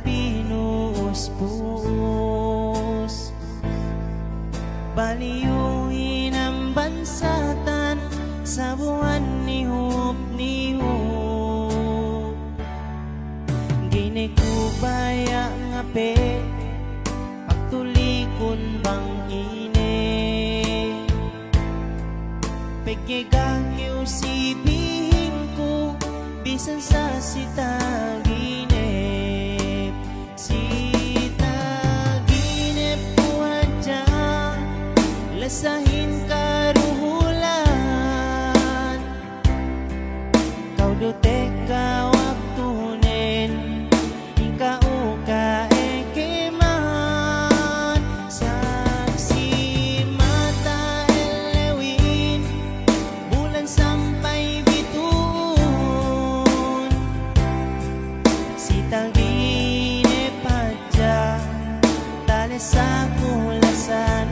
pinuus-puus. Baliyuin ang bansatan sa buwan ni Hupnihup. Ginekubaya nga pe pagtulikon bang ine. Pagkigahyo si bihing ko bisan sa sitaginip. Sitaginip po adya lasahin karuhulan. Kau dote ka waktunen ikaw ka ekeman. Saksi mata elewin bulan sampai bitun. Sitaginip adya tali sa kulasan.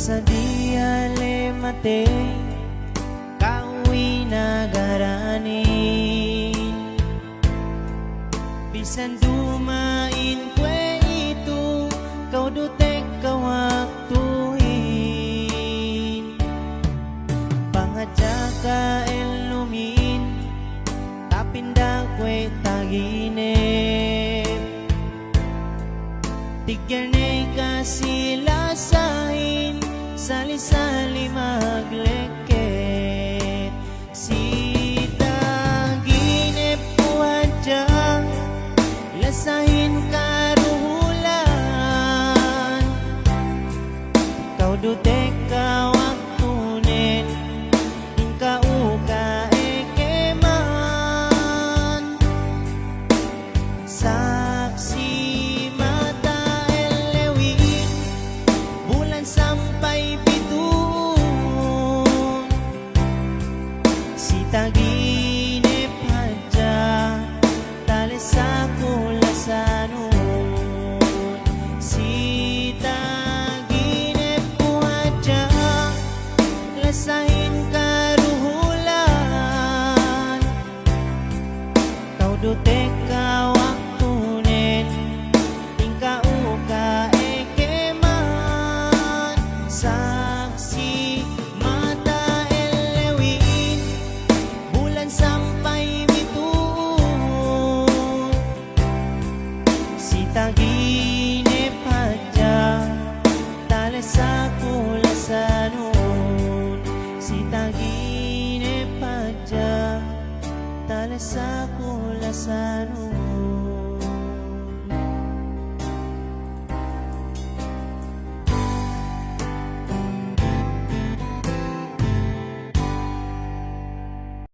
Sa dia le mate kawi nagaranin. Bisan dumain kwe itu kau dutek kawaktuin. Pangadya ka elumin tapinda kwe taginip. Tigyane ka sila sahin sali-sali magleket. Sitaginip po adya lasahin karuhulan. Kau dutek ka waktunen ingkau ka ekeman. Saksi mata elewin bulan sampai bitun. Sitaginip adya tali sa kulasanun. Sitaginip po adya lasahin karuhulan. Kau dutek ka waktunen ingkau ka ekeman. Saksi mata elewin bulan sampai bitun. Sitaginip adya tali sa kulasanun. Sitaginip adya tali sa kulasanun.